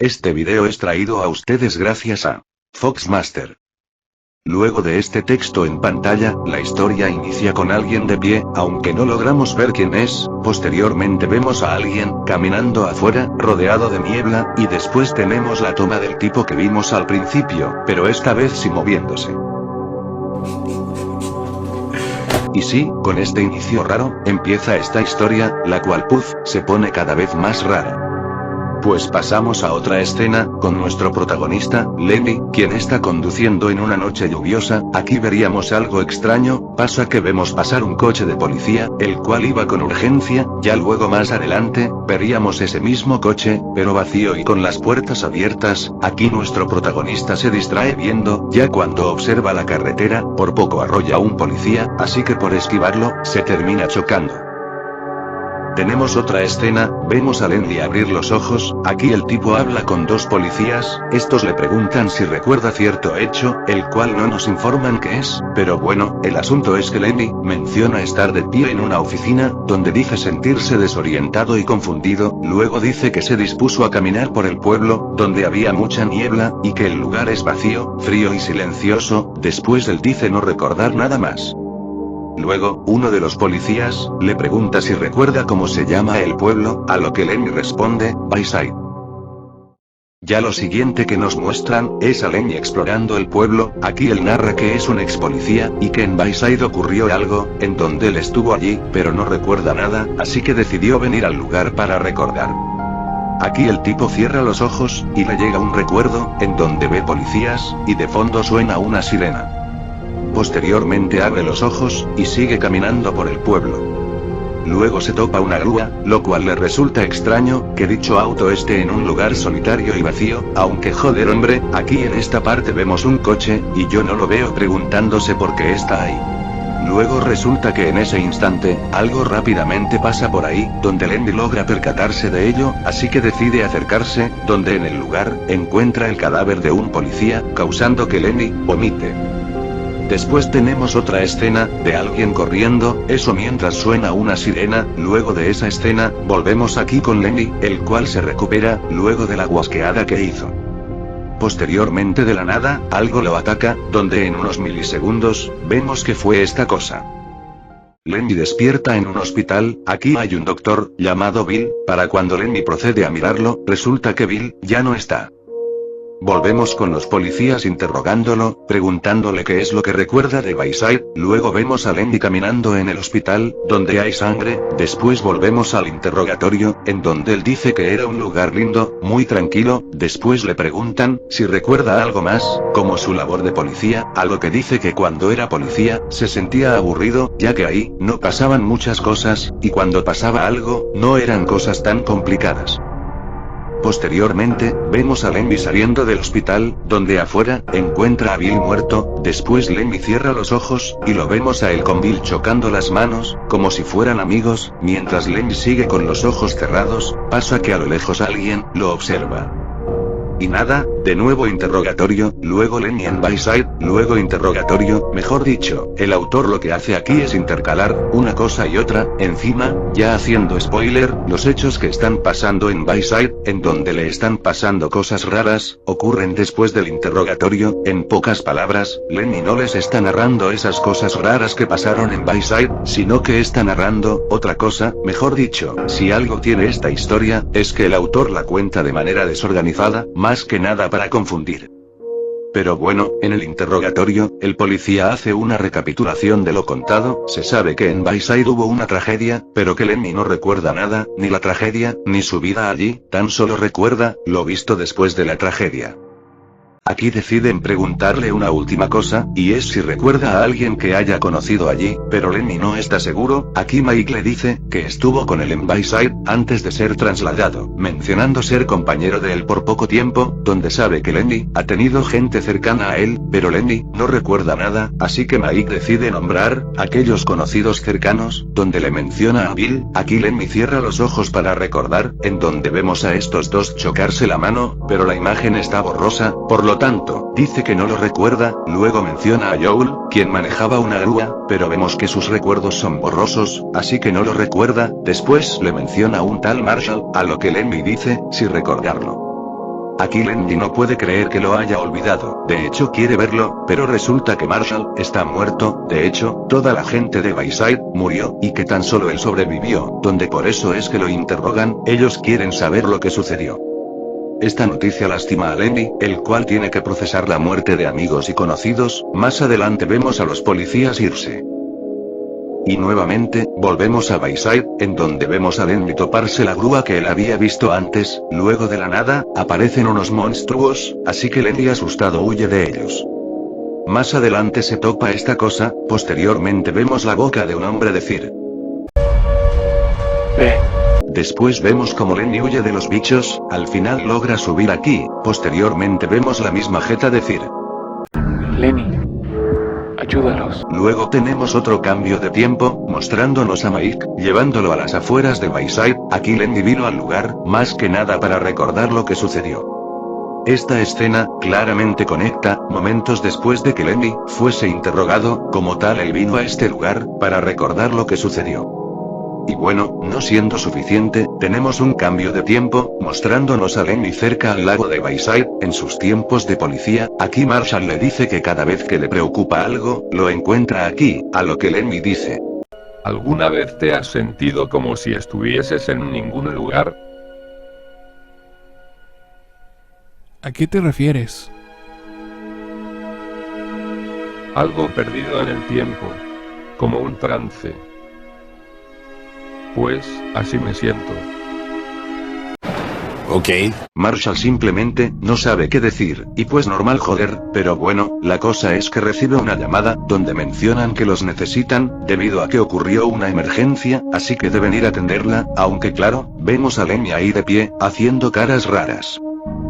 Este video es traído a ustedes gracias a Foxmaster. Luego de este texto en pantalla, la historia inicia con alguien de pie, aunque no logramos ver quién es. Posteriormente vemos a alguien caminando afuera, rodeado de niebla, y después tenemos la toma del tipo que vimos al principio, pero esta vez sí moviéndose. Y sí, con este inicio raro, empieza esta historia, la cual se pone cada vez más rara. Pues pasamos a otra escena, con nuestro protagonista, Lenny, quien está conduciendo en una noche lluviosa. Aquí veríamos algo extraño. Pasa que vemos pasar un coche de policía, el cual iba con urgencia. Ya luego más adelante, veríamos ese mismo coche, pero vacío y con las puertas abiertas. Aquí nuestro protagonista se distrae viendo, ya cuando observa la carretera, por poco arrolla a un policía, así que por esquivarlo, se termina chocando. Tenemos otra escena, vemos a Lenny abrir los ojos. Aquí el tipo habla con dos policías, estos le preguntan si recuerda cierto hecho, el cual no nos informan qué es, pero bueno, el asunto es que Lenny menciona estar de pie en una oficina, donde dice sentirse desorientado y confundido. Luego dice que se dispuso a caminar por el pueblo, donde había mucha niebla, y que el lugar es vacío, frío y silencioso. Después él dice no recordar nada más. Luego, uno de los policías le pregunta si recuerda cómo se llama el pueblo, a lo que Lenny responde, Bayside. Ya lo siguiente que nos muestran, es a Lenny explorando el pueblo. Aquí él narra que es un ex policía, y que en Bayside ocurrió algo, en donde él estuvo allí, pero no recuerda nada, así que decidió venir al lugar para recordar. Aquí el tipo cierra los ojos, y le llega un recuerdo, en donde ve policías, y de fondo suena una sirena. Posteriormente abre los ojos, y sigue caminando por el pueblo. Luego se topa una grúa, lo cual le resulta extraño, que dicho auto esté en un lugar solitario y vacío, aunque joder hombre, aquí en esta parte vemos un coche, y yo no lo veo, preguntándose por qué está ahí. Luego resulta que en ese instante, algo rápidamente pasa por ahí, donde Lenny logra percatarse de ello, así que decide acercarse, donde en el lugar, encuentra el cadáver de un policía, causando que Lenny vomite. Después tenemos otra escena, de alguien corriendo, eso mientras suena una sirena. Luego de esa escena, volvemos aquí con Lenny, el cual se recupera, luego de la guasqueada que hizo. Posteriormente de la nada, algo lo ataca, donde en unos milisegundos, vemos que fue esta cosa. Lenny despierta en un hospital. Aquí hay un doctor, llamado Bill. Para cuando Lenny procede a mirarlo, resulta que Bill ya no está. Volvemos con los policías interrogándolo, preguntándole qué es lo que recuerda de Bayside. Luego vemos a Lenny caminando en el hospital, donde hay sangre. Después volvemos al interrogatorio, en donde él dice que era un lugar lindo, muy tranquilo. Después le preguntan si recuerda algo más, como su labor de policía, a lo que dice que cuando era policía, se sentía aburrido, ya que ahí no pasaban muchas cosas, y cuando pasaba algo, no eran cosas tan complicadas. Posteriormente, vemos a Lenny saliendo del hospital, donde afuera, encuentra a Bill muerto. Después Lenny cierra los ojos, y lo vemos a él con Bill chocando las manos, como si fueran amigos. Mientras Lenny sigue con los ojos cerrados, pasa que a lo lejos alguien lo observa. Y nada, de nuevo interrogatorio, luego Lenny en Bayside, luego interrogatorio. Mejor dicho, el autor lo que hace aquí es intercalar una cosa y otra. Encima, ya haciendo spoiler, los hechos que están pasando en Bayside, en donde le están pasando cosas raras, ocurren después del interrogatorio. En pocas palabras, Lenny no les está narrando esas cosas raras que pasaron en Bayside, sino que está narrando otra cosa. Mejor dicho, si algo tiene esta historia, es que el autor la cuenta de manera desorganizada, más que nada para confundir. Pero bueno, en el interrogatorio, el policía hace una recapitulación de lo contado. Se sabe que en Bayside hubo una tragedia, pero que Lenny no recuerda nada, ni la tragedia, ni su vida allí, tan solo recuerda lo visto después de la tragedia. Aquí deciden preguntarle una última cosa, y es si recuerda a alguien que haya conocido allí, pero Lenny no está seguro. Aquí Mike le dice que estuvo con él en Bayside, antes de ser trasladado, mencionando ser compañero de él por poco tiempo, donde sabe que Lenny ha tenido gente cercana a él, pero Lenny no recuerda nada, así que Mike decide nombrar aquellos conocidos cercanos, donde le menciona a Bill. Aquí Lenny cierra los ojos para recordar, en donde vemos a estos dos chocarse la mano, pero la imagen está borrosa, por lo tanto, dice que no lo recuerda. Luego menciona a Joel, quien manejaba una grúa, pero vemos que sus recuerdos son borrosos, así que no lo recuerda. Después le menciona a un tal Marshall, a lo que Lenny dice, si recordarlo. aquí Lenny no puede creer que lo haya olvidado, de hecho quiere verlo, pero resulta que Marshall está muerto, de hecho, toda la gente de Bayside murió, y que tan solo él sobrevivió, donde por eso es que lo interrogan, ellos quieren saber lo que sucedió. Esta noticia lastima a Lenny, el cual tiene que procesar la muerte de amigos y conocidos. Más adelante vemos a los policías irse. Y nuevamente, volvemos a Bayside, en donde vemos a Lenny toparse la grúa que él había visto antes, luego de la nada, aparecen unos monstruos, así que Lenny asustado huye de ellos. Más adelante se topa esta cosa, posteriormente vemos la boca de un hombre decir. Después vemos como Lenny huye de los bichos, al final logra subir aquí, posteriormente vemos la misma jeta decir. Lenny, ayúdalos. Luego tenemos otro cambio de tiempo, mostrándonos a Mike, llevándolo a las afueras de Bayside. Aquí Lenny vino al lugar, más que nada para recordar lo que sucedió. Esta escena, claramente conecta, momentos después de que Lenny fuese interrogado, como tal él vino a este lugar, para recordar lo que sucedió. Y bueno, no siendo suficiente, tenemos un cambio de tiempo, mostrándonos a Lenny cerca al lago de Bayside, en sus tiempos de policía. Aquí Marshall le dice que cada vez que le preocupa algo, lo encuentra aquí, a lo que Lenny dice. ¿Alguna vez te has sentido como si estuvieses en ningún lugar? ¿A qué te refieres? Algo perdido en el tiempo, como un trance. Pues, así me siento. Ok. Marshall simplemente no sabe qué decir, y pues normal joder, pero bueno, la cosa es que recibe una llamada, donde mencionan que los necesitan, debido a que ocurrió una emergencia, así que deben ir a atenderla, aunque claro, vemos a Lenny ahí de pie, haciendo caras raras.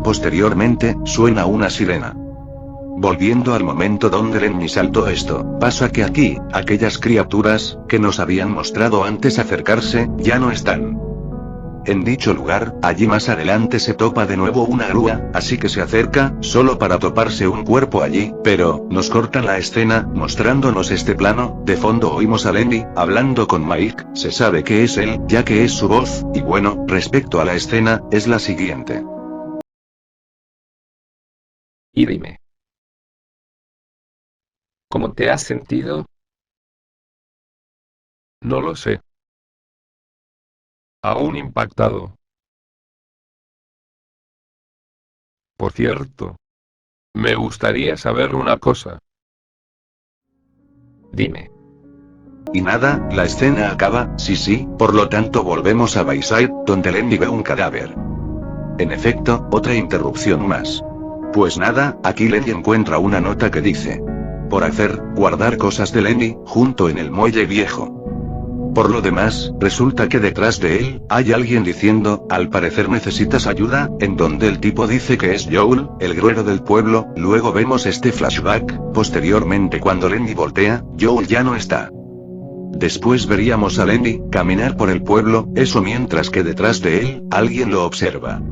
Posteriormente, suena una sirena. Volviendo al momento donde Lenny saltó esto, pasa que aquí, aquellas criaturas, que nos habían mostrado antes acercarse, ya no están. En dicho lugar, allí más adelante se topa de nuevo una grúa, así que se acerca, solo para toparse un cuerpo allí, pero, nos cortan la escena, mostrándonos este plano. De fondo oímos a Lenny, hablando con Mike, se sabe que es él, ya que es su voz, y bueno, respecto a la escena, es la siguiente. Y dime, ¿cómo te has sentido? No lo sé. Aún impactado. Por cierto, me gustaría saber una cosa. Dime. Y nada, la escena acaba, sí, por lo tanto volvemos a Bayside, donde Lenny ve un cadáver. En efecto, otra interrupción más. Pues nada, aquí Lenny encuentra una nota que dice. Por hacer, guardar cosas de Lenny, junto en el muelle viejo. Por lo demás, resulta que detrás de él, hay alguien diciendo, al parecer necesitas ayuda, en donde el tipo dice que es Joel, el gruero del pueblo. Luego vemos este flashback, posteriormente cuando Lenny voltea, Joel ya no está. Después veríamos a Lenny, caminar por el pueblo, eso mientras que detrás de él, alguien lo observa.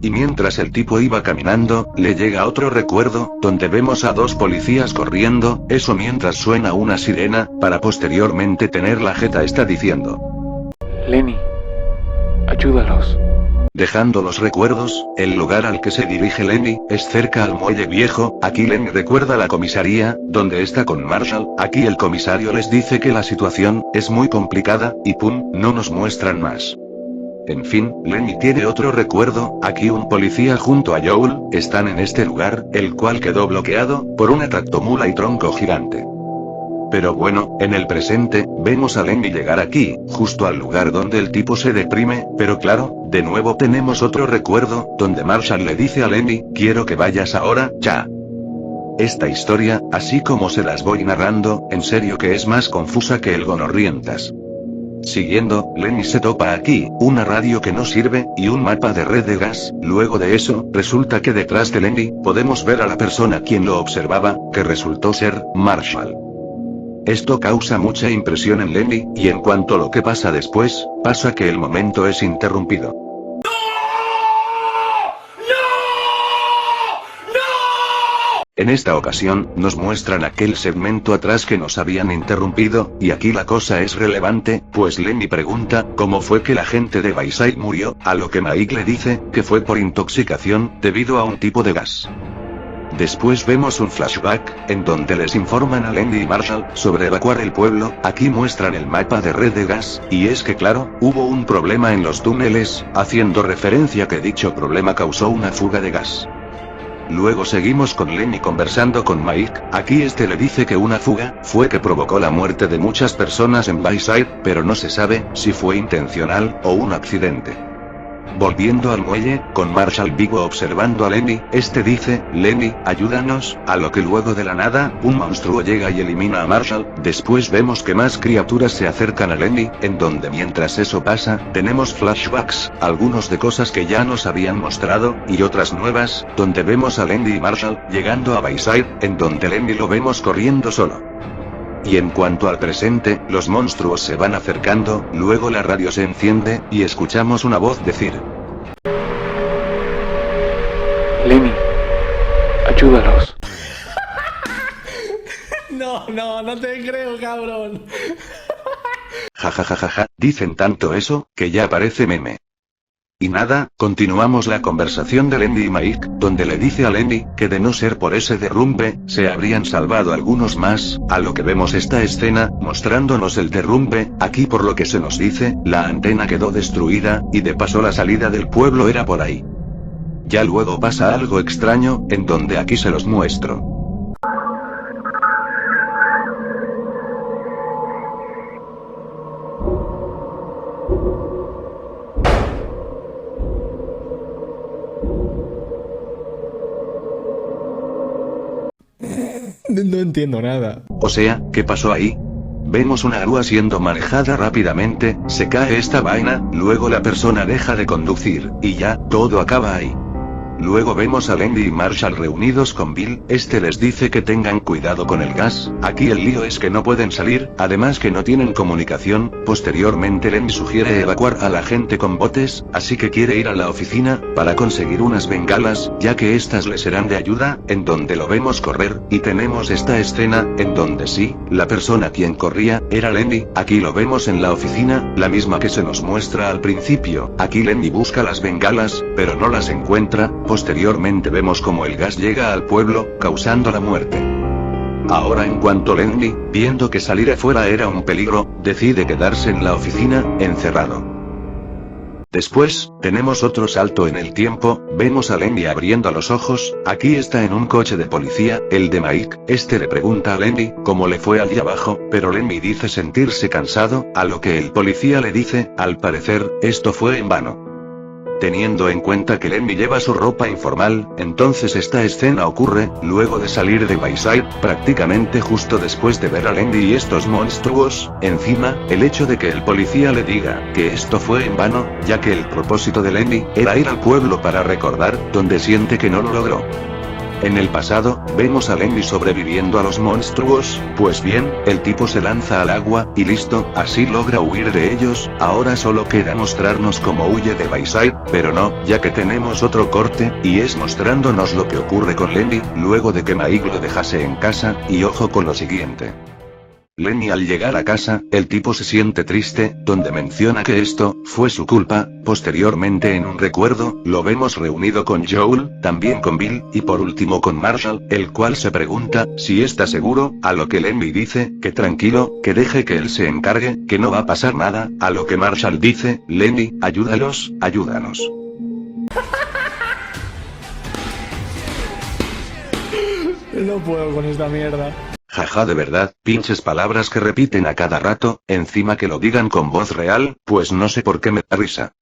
Y mientras el tipo iba caminando, le llega otro recuerdo, donde vemos a dos policías corriendo, eso mientras suena una sirena, para posteriormente tener la jeta está diciendo. Lenny, ayúdalos. Dejando los recuerdos, el lugar al que se dirige Lenny, es cerca al muelle viejo. Aquí Lenny recuerda la comisaría, donde está con Marshall. Aquí el comisario les dice que la situación, es muy complicada, y pum, no nos muestran más. En fin, Lenny tiene otro recuerdo, aquí un policía junto a Joel, están en este lugar, el cual quedó bloqueado, por una tractomula y tronco gigante. Pero bueno, en el presente, vemos a Lenny llegar aquí, justo al lugar donde el tipo se deprime, pero claro, de nuevo tenemos otro recuerdo, donde Marshall le dice a Lenny, quiero que vayas ahora, ya. Esta historia, así como se las voy narrando, en serio que es más confusa que el gonorrientas. Siguiendo, Lenny se topa aquí, una radio que no sirve, y un mapa de red de gas. Luego de eso, resulta que detrás de Lenny, podemos ver a la persona quien lo observaba, que resultó ser, Marshall. Esto causa mucha impresión en Lenny, y en cuanto a lo que pasa después, pasa que el momento es interrumpido. En esta ocasión, nos muestran aquel segmento atrás que nos habían interrumpido, y aquí la cosa es relevante, pues Lenny pregunta, ¿cómo fue que la gente de Bayside murió? A lo que Mike le dice, que fue por intoxicación, debido a un tipo de gas. Después vemos un flashback, en donde les informan a Lenny y Marshall, sobre evacuar el pueblo, aquí muestran el mapa de red de gas, y es que claro, hubo un problema en los túneles, haciendo referencia que dicho problema causó una fuga de gas. Luego seguimos con Lenny conversando con Mike, aquí este le dice que una fuga, fue que provocó la muerte de muchas personas en Bayside, pero no se sabe, si fue intencional, o un accidente. Volviendo al muelle, con Marshall vivo observando a Lenny, este dice, Lenny, ayúdanos, a lo que luego de la nada, un monstruo llega y elimina a Marshall, después vemos que más criaturas se acercan a Lenny, en donde mientras eso pasa, tenemos flashbacks, algunos de cosas que ya nos habían mostrado, y otras nuevas, donde vemos a Lenny y Marshall, llegando a Bayside, en donde Lenny lo vemos corriendo solo. Y en cuanto al presente, los monstruos se van acercando, luego la radio se enciende, y escuchamos una voz decir: Lenny, ayúdalos. No te creo, cabrón. Jajajajaja, dicen tanto eso, que ya parece meme. Y nada, continuamos la conversación de Lenny y Mike, donde le dice a Lenny, que de no ser por ese derrumbe, se habrían salvado algunos más, a lo que vemos esta escena, mostrándonos el derrumbe, aquí por lo que se nos dice, la antena quedó destruida, y de paso la salida del pueblo era por ahí. Ya luego pasa algo extraño, en donde aquí se los muestro. No entiendo nada. O sea, ¿qué pasó ahí? Vemos una grúa siendo manejada rápidamente, se cae esta vaina, luego la persona deja de conducir, y ya, todo acaba ahí. Luego vemos a Lenny y Marshall reunidos con Bill, este les dice que tengan cuidado con el gas, aquí el lío es que no pueden salir, además que no tienen comunicación, posteriormente Lenny sugiere evacuar a la gente con botes, así que quiere ir a la oficina, para conseguir unas bengalas, ya que estas le serán de ayuda, en donde lo vemos correr, y tenemos esta escena, en donde sí, la persona quien corría, era Lenny, aquí lo vemos en la oficina, la misma que se nos muestra al principio, aquí Lenny busca las bengalas, pero no las encuentra. Posteriormente vemos como el gas llega al pueblo, causando la muerte. Ahora en cuanto Lenny, viendo que salir afuera era un peligro, decide quedarse en la oficina, encerrado. Después, tenemos otro salto en el tiempo, vemos a Lenny abriendo los ojos, aquí está en un coche de policía, el de Mike, este le pregunta a Lenny, cómo le fue allí abajo, pero Lenny dice sentirse cansado, a lo que el policía le dice, al parecer, esto fue en vano. Teniendo en cuenta que Lenny lleva su ropa informal, entonces esta escena ocurre, luego de salir de Bayside, prácticamente justo después de ver a Lenny y estos monstruos, encima, el hecho de que el policía le diga, que esto fue en vano, ya que el propósito de Lenny, era ir al pueblo para recordar, donde siente que no lo logró. En el pasado, vemos a Lenny sobreviviendo a los monstruos, pues bien, el tipo se lanza al agua, y listo, así logra huir de ellos, ahora solo queda mostrarnos cómo huye de Bayside, pero no, ya que tenemos otro corte, y es mostrándonos lo que ocurre con Lenny, luego de que Mike lo dejase en casa, y ojo con lo siguiente. Lenny al llegar a casa, el tipo se siente triste, donde menciona que esto, fue su culpa, posteriormente en un recuerdo, lo vemos reunido con Joel, también con Bill, y por último con Marshall, el cual se pregunta, si está seguro, a lo que Lenny dice, que tranquilo, que deje que él se encargue, que no va a pasar nada, a lo que Marshall dice, Lenny, ayúdalos, ayúdanos. No puedo con esta mierda. Jaja, de verdad, pinches palabras que repiten a cada rato, encima que lo digan con voz real, pues no sé por qué me da risa.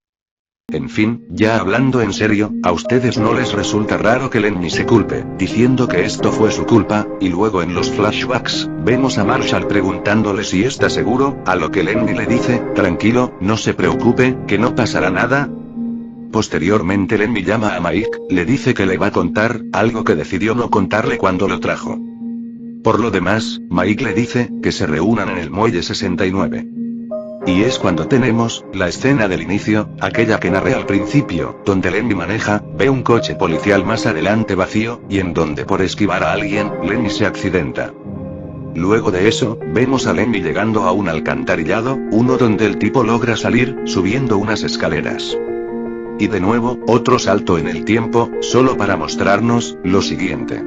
En fin, ya hablando en serio, ¿a ustedes no les resulta raro que Lenny se culpe, diciendo que esto fue su culpa, y luego en los flashbacks, vemos a Marshall preguntándole si está seguro, a lo que Lenny le dice, tranquilo, no se preocupe, que no pasará nada? Posteriormente Lenny llama a Mike, le dice que le va a contar, algo que decidió no contarle cuando lo trajo. Por lo demás, Mike le dice, que se reúnan en el muelle 69. Y es cuando tenemos la escena del inicio, aquella que narré al principio, donde Lenny maneja, ve un coche policial más adelante vacío, y en donde por esquivar a alguien, Lenny se accidenta. Luego de eso, vemos a Lenny llegando a un alcantarillado, uno donde el tipo logra salir, subiendo unas escaleras. Y de nuevo, otro salto en el tiempo, solo para mostrarnos lo siguiente.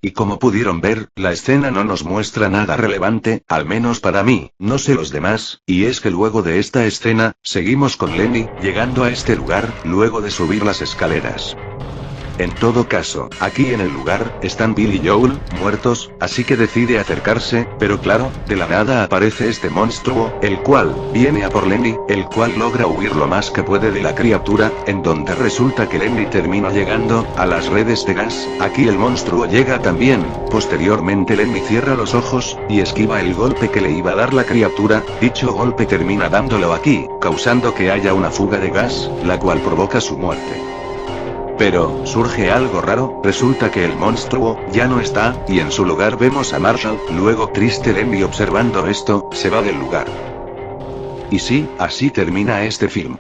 Y como pudieron ver, la escena no nos muestra nada relevante, al menos para mí, no sé los demás, y es que luego de esta escena, seguimos con Lenny, llegando a este lugar, luego de subir las escaleras. En todo caso, aquí en el lugar, están Bill y Joel, muertos, así que decide acercarse, pero claro, de la nada aparece este monstruo, el cual, viene a por Lenny, el cual logra huir lo más que puede de la criatura, en donde resulta que Lenny termina llegando, a las redes de gas, aquí el monstruo llega también, posteriormente Lenny cierra los ojos, y esquiva el golpe que le iba a dar la criatura, dicho golpe termina dándolo aquí, causando que haya una fuga de gas, la cual provoca su muerte. Pero, surge algo raro, resulta que el monstruo, ya no está, y en su lugar vemos a Marshall, luego triste Lenny observando esto, se va del lugar. Y sí, así termina este film.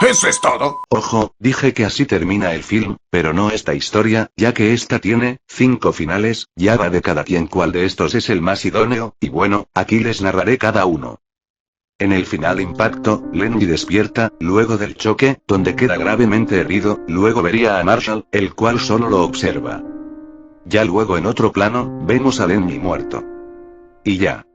¿Eso es todo? Ojo, dije que así termina el film, pero no esta historia, ya que esta tiene 5 finales, ya va de cada quien cuál de estos es el más idóneo, y bueno, aquí les narraré cada uno. En el final impacto, Lenny despierta, luego del choque, donde queda gravemente herido, luego vería a Marshall, el cual solo lo observa. Ya luego en otro plano, vemos a Lenny muerto. Y ya.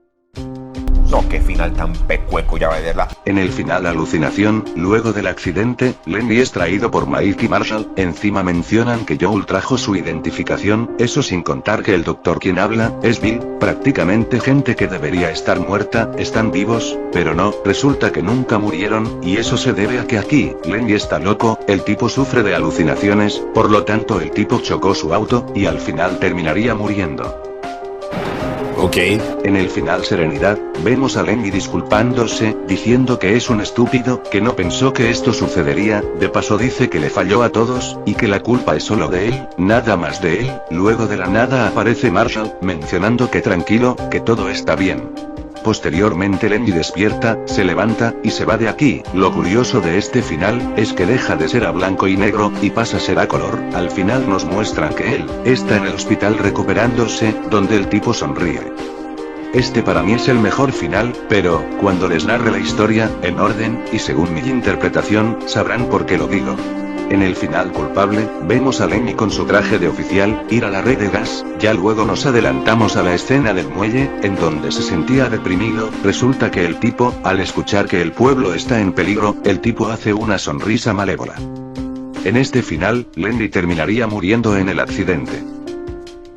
No, qué final tan pecueco, ya verla. En el final alucinación, luego del accidente, Lenny es traído por Mike y Marshall, encima mencionan que Joel trajo su identificación, eso sin contar que el doctor quien habla, es Bill, prácticamente gente que debería estar muerta, están vivos, pero no, resulta que nunca murieron, y eso se debe a que aquí, Lenny está loco, el tipo sufre de alucinaciones, por lo tanto el tipo chocó su auto, y al final terminaría muriendo. Ok. En el final Serenidad, vemos a Lenny disculpándose, diciendo que es un estúpido, que no pensó que esto sucedería, de paso dice que le falló a todos, y que la culpa es solo de él, nada más de él, luego de la nada aparece Marshall, mencionando que tranquilo, que todo está bien. Posteriormente Lenny despierta, se levanta, y se va de aquí. Lo curioso de este final, es que deja de ser a blanco y negro, y pasa a ser a color. Al final nos muestran que él, está en el hospital recuperándose, donde el tipo sonríe. Este para mí es el mejor final, pero, cuando les narre la historia, en orden, y según mi interpretación, sabrán por qué lo digo. En el final culpable, vemos a Lenny con su traje de oficial, ir a la red de gas, ya luego nos adelantamos a la escena del muelle, en donde se sentía deprimido, resulta que el tipo, al escuchar que el pueblo está en peligro, el tipo hace una sonrisa malévola. En este final, Lenny terminaría muriendo en el accidente.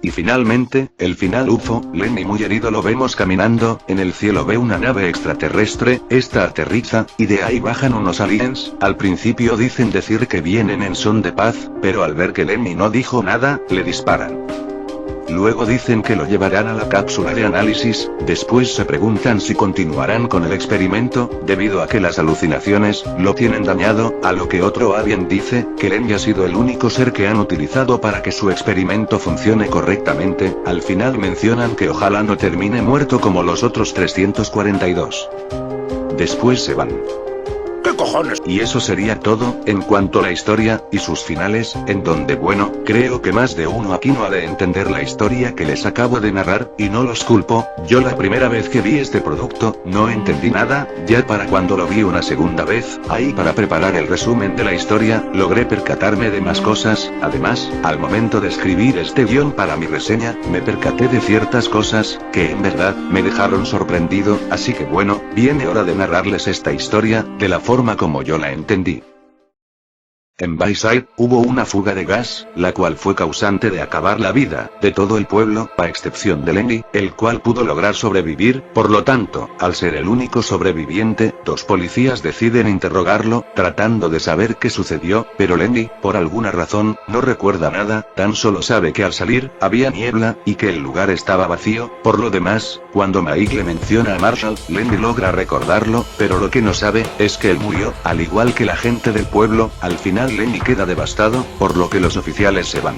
Y finalmente, el final UFO, Lenny muy herido lo vemos caminando, en el cielo ve una nave extraterrestre, esta aterriza, y de ahí bajan unos aliens, al principio dicen decir que vienen en son de paz, pero al ver que Lenny no dijo nada, le disparan. Luego dicen que lo llevarán a la cápsula de análisis, después se preguntan si continuarán con el experimento, debido a que las alucinaciones, lo tienen dañado, a lo que otro alien dice, que Lenny ha sido el único ser que han utilizado para que su experimento funcione correctamente, al final mencionan que ojalá no termine muerto como los otros 342. Después se van. ¿Qué cojones? Y eso sería todo, en cuanto a la historia, y sus finales, en donde bueno, creo que más de uno aquí no ha de entender la historia que les acabo de narrar, y no los culpo, yo la primera vez que vi este producto, no entendí nada, ya para cuando lo vi una segunda vez, ahí para preparar el resumen de la historia, logré percatarme de más cosas, además, al momento de escribir este guión para mi reseña, me percaté de ciertas cosas, que en verdad, me dejaron sorprendido, así que bueno, viene hora de narrarles esta historia, de la forma como yo la entendí. En Bayside, hubo una fuga de gas, la cual fue causante de acabar la vida de todo el pueblo, a excepción de Lenny, el cual pudo lograr sobrevivir. Por lo tanto, al ser el único sobreviviente, dos policías deciden interrogarlo, tratando de saber qué sucedió, pero Lenny, por alguna razón, no recuerda nada, tan solo sabe que al salir, había niebla, y que el lugar estaba vacío. Por lo demás, cuando Mike le menciona a Marshall, Lenny logra recordarlo, pero lo que no sabe, es que él murió, al igual que la gente del pueblo. Al final Lenny queda devastado, por lo que los oficiales se van.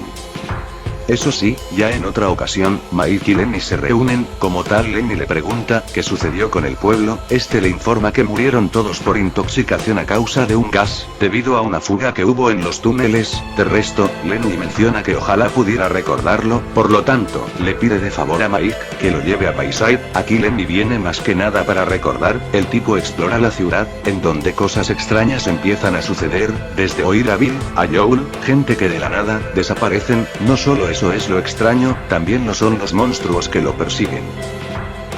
Eso sí, ya en otra ocasión, Mike y Lenny se reúnen. Como tal, Lenny le pregunta qué sucedió con el pueblo. Este le informa que murieron todos por intoxicación a causa de un gas, debido a una fuga que hubo en los túneles. De resto, Lenny menciona que ojalá pudiera recordarlo, por lo tanto, le pide de favor a Mike que lo lleve a Bayside. Aquí Lenny viene más que nada para recordar. El tipo explora la ciudad, en donde cosas extrañas empiezan a suceder, desde oír a Bill, a Joel, gente que de la nada desaparecen. No solo eso es lo extraño, también lo son los monstruos que lo persiguen.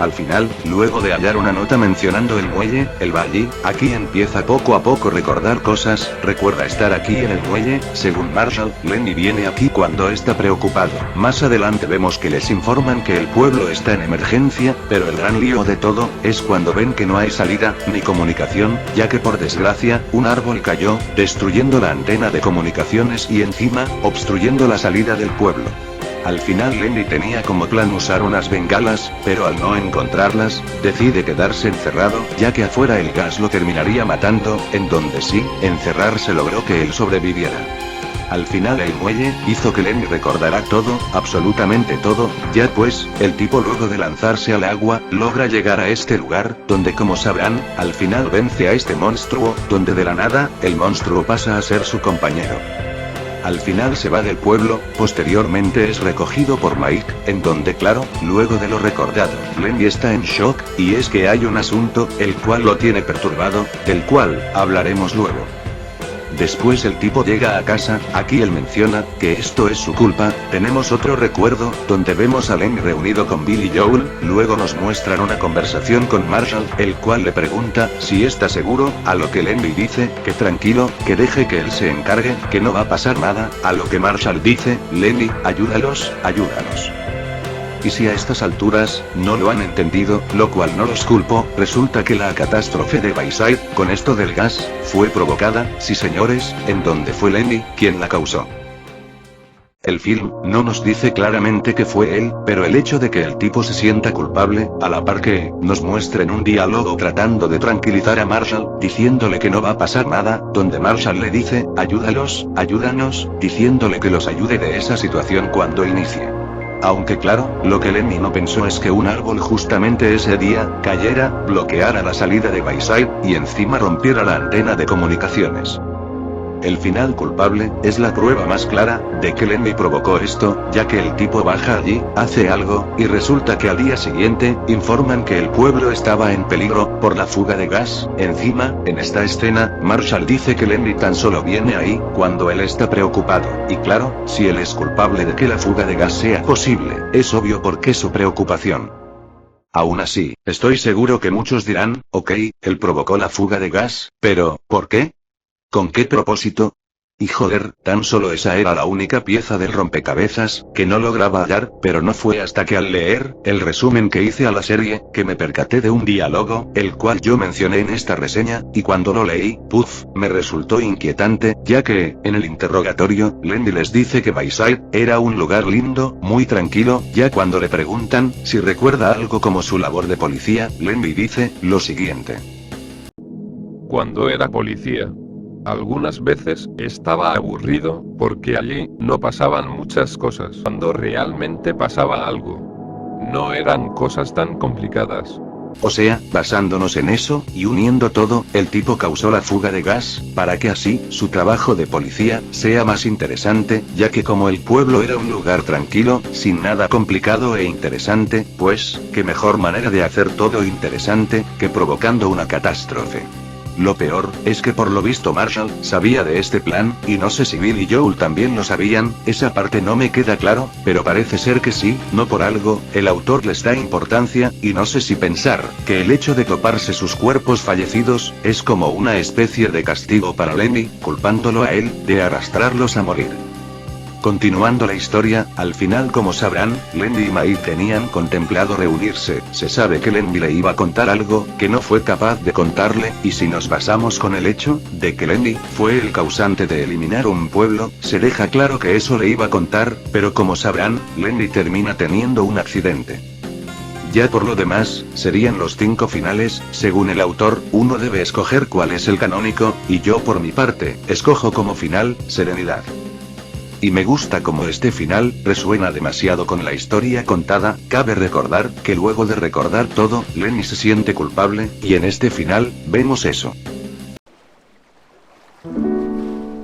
Al final, luego de hallar una nota mencionando el muelle, el va allí. Aquí empieza poco a poco recordar cosas. Recuerda estar aquí en el muelle. Según Marshall, Lenny viene aquí cuando está preocupado. Más adelante vemos que les informan que el pueblo está en emergencia, pero el gran lío de todo es cuando ven que no hay salida ni comunicación, ya que por desgracia, un árbol cayó, destruyendo la antena de comunicaciones y encima, obstruyendo la salida del pueblo. Al final Lenny tenía como plan usar unas bengalas, pero al no encontrarlas, decide quedarse encerrado, ya que afuera el gas lo terminaría matando. En donde sí, encerrarse logró que él sobreviviera. Al final el muelle hizo que Lenny recordara todo, absolutamente todo, ya pues, el tipo luego de lanzarse al agua, logra llegar a este lugar, donde como sabrán, al final vence a este monstruo, donde de la nada, el monstruo pasa a ser su compañero. Al final se va del pueblo, posteriormente es recogido por Mike, en donde claro, luego de lo recordado, Lenny está en shock, y es que hay un asunto, el cual lo tiene perturbado, del cual hablaremos luego. Después el tipo llega a casa. Aquí él menciona que esto es su culpa. Tenemos otro recuerdo, donde vemos a Lenny reunido con Bill y Joel. Luego nos muestran una conversación con Marshall, el cual le pregunta si está seguro, a lo que Lenny dice que tranquilo, que deje que él se encargue, que no va a pasar nada, a lo que Marshall dice, Lenny, ayúdalos, ayúdanos. Y si a estas alturas, no lo han entendido, lo cual no los culpo, resulta que la catástrofe de Bayside, con esto del gas, fue provocada, sí señores, en donde fue Lenny, quien la causó. El film no nos dice claramente que fue él, pero el hecho de que el tipo se sienta culpable, a la par que nos muestren un diálogo tratando de tranquilizar a Marshall, diciéndole que no va a pasar nada, donde Marshall le dice, ayúdalos, ayúdanos, diciéndole que los ayude de esa situación cuando inicie. Aunque claro, lo que Lenny no pensó es que un árbol justamente ese día, cayera, bloqueara la salida de Bayside, y encima rompiera la antena de comunicaciones. El final culpable, es la prueba más clara, de que Lenny provocó esto, ya que el tipo baja allí, hace algo, y resulta que al día siguiente, informan que el pueblo estaba en peligro, por la fuga de gas. Encima, en esta escena, Marshall dice que Lenny tan solo viene ahí, cuando él está preocupado, y claro, si él es culpable de que la fuga de gas sea posible, es obvio por qué su preocupación. Aún así, estoy seguro que muchos dirán, ok, él provocó la fuga de gas, pero, ¿por qué? ¿Con qué propósito? Y joder, tan solo esa era la única pieza del rompecabezas, que no lograba hallar, pero no fue hasta que al leer el resumen que hice a la serie, que me percaté de un diálogo, el cual yo mencioné en esta reseña, y cuando lo leí, me resultó inquietante, ya que, en el interrogatorio, Lenny les dice que Bayside era un lugar lindo, muy tranquilo. Ya cuando le preguntan si recuerda algo como su labor de policía, Lenny dice lo siguiente. Cuando era policía, algunas veces estaba aburrido, porque allí no pasaban muchas cosas. Cuando realmente pasaba algo, no eran cosas tan complicadas. O sea, basándonos en eso, y uniendo todo, el tipo causó la fuga de gas, para que así, su trabajo de policía, sea más interesante, ya que como el pueblo era un lugar tranquilo, sin nada complicado e interesante, pues, qué mejor manera de hacer todo interesante, que provocando una catástrofe. Lo peor, es que por lo visto Marshall sabía de este plan, y no sé si Bill y Joel también lo sabían, esa parte no me queda claro, pero parece ser que sí, no por algo, el autor les da importancia, y no sé si pensar, que el hecho de toparse sus cuerpos fallecidos, es como una especie de castigo para Lenny, culpándolo a él, de arrastrarlos a morir. Continuando la historia, al final como sabrán, Lenny y Mike tenían contemplado reunirse, se sabe que Lenny le iba a contar algo, que no fue capaz de contarle, y si nos basamos con el hecho, de que Lenny, fue el causante de eliminar un pueblo, se deja claro que eso le iba a contar, pero como sabrán, Lenny termina teniendo un accidente. Ya por lo demás, serían los 5 finales, según el autor, uno debe escoger cuál es el canónico, y yo por mi parte, escojo como final, Serenidad. Y me gusta como este final, resuena demasiado con la historia contada, cabe recordar, que luego de recordar todo, Lenny se siente culpable, y en este final, vemos eso.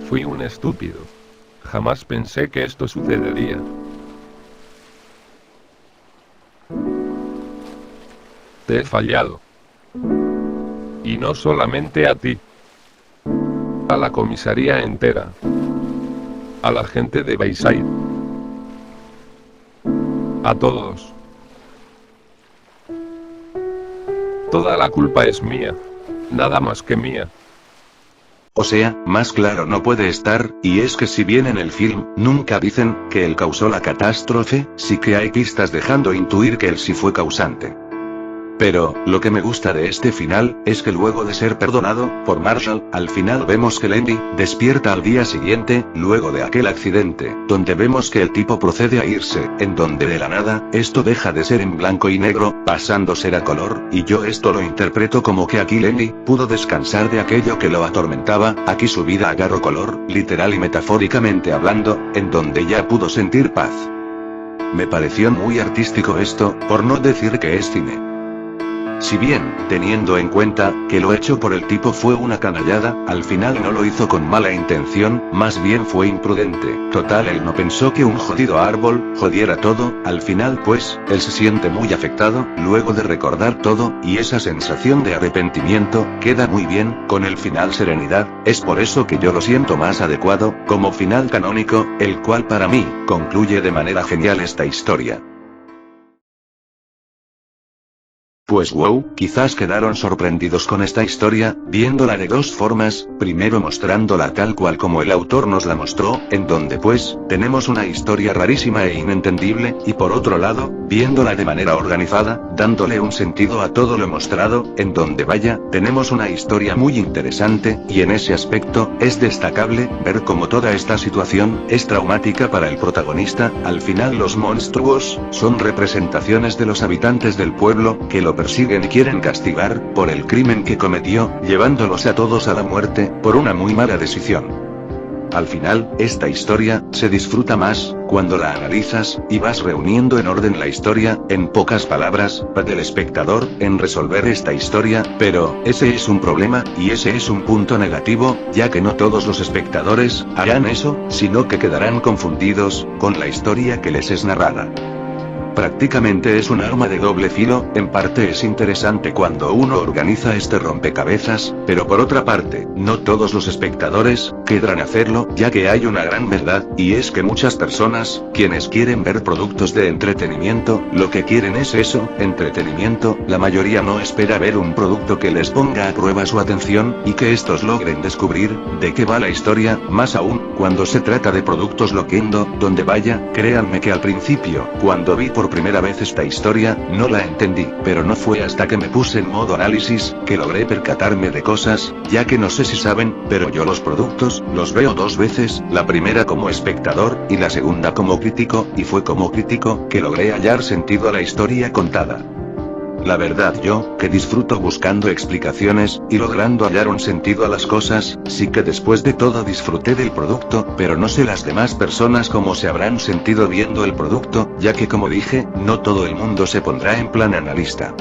Fui un estúpido. Jamás pensé que esto sucedería. Te he fallado. Y no solamente a ti. A la comisaría entera. A la gente de Bayside. A todos. Toda la culpa es mía. Nada más que mía. O sea, más claro no puede estar, y es que si bien en el film, nunca dicen, que él causó la catástrofe, sí que hay pistas dejando intuir que él sí fue causante. Pero, lo que me gusta de este final, es que luego de ser perdonado, por Marshall, al final vemos que Lenny, despierta al día siguiente, luego de aquel accidente, donde vemos que el tipo procede a irse, en donde de la nada, esto deja de ser en blanco y negro, pasando a ser a color, y yo esto lo interpreto como que aquí Lenny, pudo descansar de aquello que lo atormentaba, aquí su vida agarró color, literal y metafóricamente hablando, en donde ya pudo sentir paz. Me pareció muy artístico esto, por no decir que es cine. Si bien, teniendo en cuenta, que lo hecho por el tipo fue una canallada, al final no lo hizo con mala intención, más bien fue imprudente. Total, él no pensó que un jodido árbol, jodiera todo, al final pues, él se siente muy afectado, luego de recordar todo, y esa sensación de arrepentimiento, queda muy bien, con el final Serenidad, es por eso que yo lo siento más adecuado, como final canónico, el cual para mí, concluye de manera genial esta historia. Pues wow, quizás quedaron sorprendidos con esta historia, viéndola de dos formas, primero mostrándola tal cual como el autor nos la mostró, en donde pues, tenemos una historia rarísima e inentendible, y por otro lado, viéndola de manera organizada, dándole un sentido a todo lo mostrado, en donde vaya, tenemos una historia muy interesante, y en ese aspecto, es destacable, ver cómo toda esta situación, es traumática para el protagonista, al final los monstruos, son representaciones de los habitantes del pueblo, que lo persiguen y quieren castigar, por el crimen que cometió, llevándolos a todos a la muerte, por una muy mala decisión. Al final, esta historia, se disfruta más, cuando la analizas, y vas reuniendo en orden la historia, en pocas palabras, del espectador, en resolver esta historia, pero, ese es un problema, y ese es un punto negativo, ya que no todos los espectadores, harán eso, sino que quedarán confundidos, con la historia que les es narrada. Prácticamente es un arma de doble filo, en parte es interesante cuando uno organiza este rompecabezas, pero por otra parte, no todos los espectadores, querrán hacerlo, ya que hay una gran verdad, y es que muchas personas, quienes quieren ver productos de entretenimiento, lo que quieren es eso, entretenimiento, la mayoría no espera ver un producto que les ponga a prueba su atención, y que estos logren descubrir, de qué va la historia, más aún, cuando se trata de productos Loquendo, donde vaya, créanme que al principio, cuando vi por primera vez esta historia, no la entendí, pero no fue hasta que me puse en modo análisis, que logré percatarme de cosas, ya que no sé si saben, pero yo los productos, los veo dos veces, la primera como espectador, y la segunda como crítico, y fue como crítico, que logré hallar sentido a la historia contada. La verdad yo, que disfruto buscando explicaciones, y logrando hallar un sentido a las cosas, sí que después de todo disfruté del producto, pero no sé las demás personas cómo se habrán sentido viendo el producto, ya que como dije, no todo el mundo se pondrá en plan analista.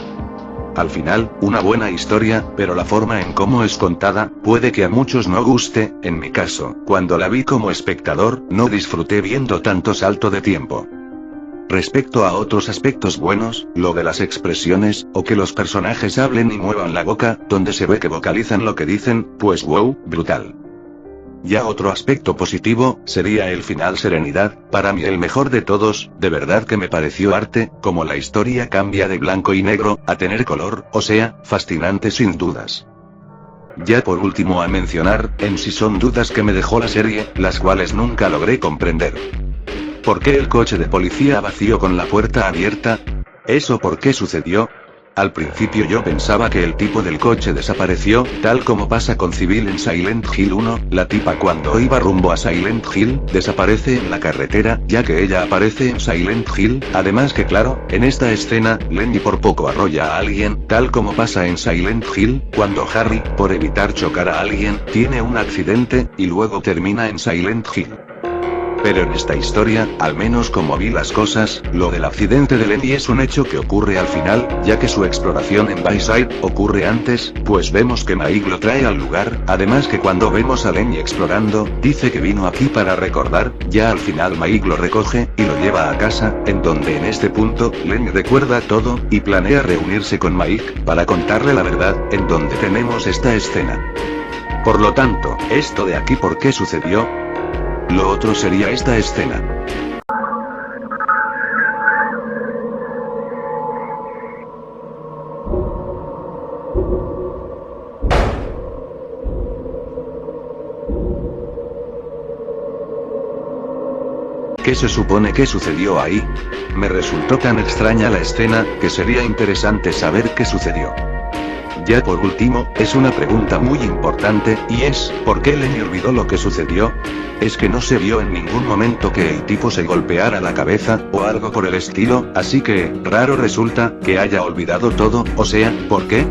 Al final, una buena historia, pero la forma en cómo es contada, puede que a muchos no guste, en mi caso, cuando la vi como espectador, no disfruté viendo tanto salto de tiempo. Respecto a otros aspectos buenos, lo de las expresiones, o que los personajes hablen y muevan la boca, donde se ve que vocalizan lo que dicen, pues wow, brutal. Ya otro aspecto positivo, sería el final Serenidad, para mí el mejor de todos, de verdad que me pareció arte, como la historia cambia de blanco y negro, a tener color, o sea, fascinante sin dudas. Ya por último a mencionar, en sí son dudas que me dejó la serie, las cuales nunca logré comprender. ¿Por qué el coche de policía vacío con la puerta abierta? ¿Eso por qué sucedió? Al principio yo pensaba que el tipo del coche desapareció, tal como pasa con Civil en Silent Hill 1, la tipa cuando iba rumbo a Silent Hill, desaparece en la carretera, ya que ella aparece en Silent Hill, además que claro, en esta escena, Lenny por poco arrolla a alguien, tal como pasa en Silent Hill, cuando Harry, por evitar chocar a alguien, tiene un accidente, y luego termina en Silent Hill. Pero en esta historia, al menos como vi las cosas, lo del accidente de Lenny es un hecho que ocurre al final, ya que su exploración en Bayside ocurre antes, pues vemos que Mike lo trae al lugar, además que cuando vemos a Lenny explorando, dice que vino aquí para recordar, ya al final Mike lo recoge, y lo lleva a casa, en donde en este punto, Lenny recuerda todo, y planea reunirse con Mike, para contarle la verdad, en donde tenemos esta escena. Por lo tanto, esto de aquí ¿por qué sucedió? Lo otro sería esta escena. ¿Qué se supone que sucedió ahí? Me resultó tan extraña la escena, que sería interesante saber qué sucedió. Ya por último, es una pregunta muy importante, y es, ¿por qué Lenny olvidó lo que sucedió? Es que no se vio en ningún momento que el tipo se golpeara la cabeza, o algo por el estilo, así que, raro resulta, que haya olvidado todo, o sea, ¿por qué?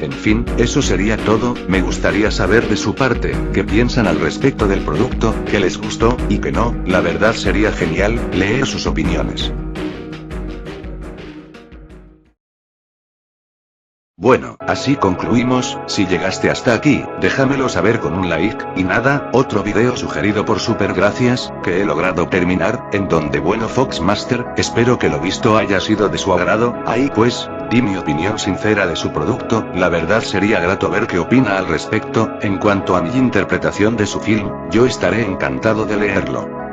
En fin, eso sería todo, me gustaría saber de su parte, qué piensan al respecto del producto, qué les gustó, y qué no, la verdad sería genial, leer sus opiniones. Bueno, así concluimos, si llegaste hasta aquí, déjamelo saber con un like, y nada, otro video sugerido por Super gracias, que he logrado terminar, en donde bueno Foxmaster, espero que lo visto haya sido de su agrado, ahí pues, di mi opinión sincera de su producto, la verdad sería grato ver qué opina al respecto, en cuanto a mi interpretación de su film, yo estaré encantado de leerlo.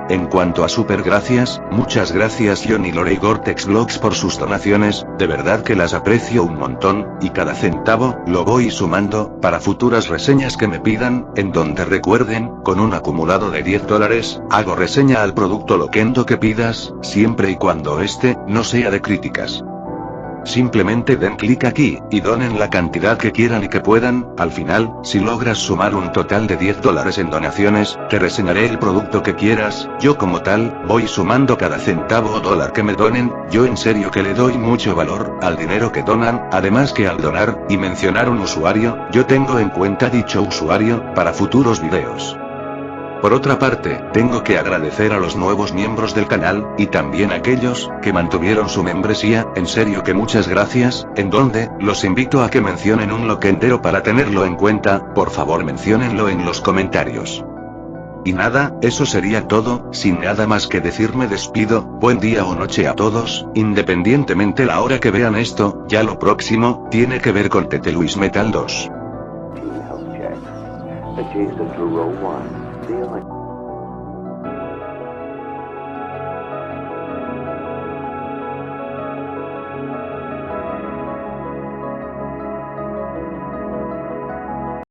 En cuanto a Super gracias, muchas gracias John y Lore y Gortex Vlogs por sus donaciones, de verdad que las aprecio un montón, y cada centavo, lo voy sumando, para futuras reseñas que me pidan, en donde recuerden, con un acumulado de $10, hago reseña al producto loquendo que pidas, siempre y cuando este, no sea de críticas. Simplemente den clic aquí, y donen la cantidad que quieran y que puedan, al final, si logras sumar un total de $10 en donaciones, te reseñaré el producto que quieras, yo como tal, voy sumando cada centavo o dólar que me donen, yo en serio que le doy mucho valor, al dinero que donan, además que al donar, y mencionar un usuario, yo tengo en cuenta dicho usuario, para futuros videos. Por otra parte, tengo que agradecer a los nuevos miembros del canal, y también a aquellos, que mantuvieron su membresía, en serio que muchas gracias, en donde, los invito a que mencionen un loquendero para tenerlo en cuenta, por favor menciónenlo en los comentarios. Y nada, eso sería todo, sin nada más que decir me despido, buen día o noche a todos, independientemente la hora que vean esto, ya lo próximo, tiene que ver con Tete Luis Metal 2. Adjacent to row 1. Feeling.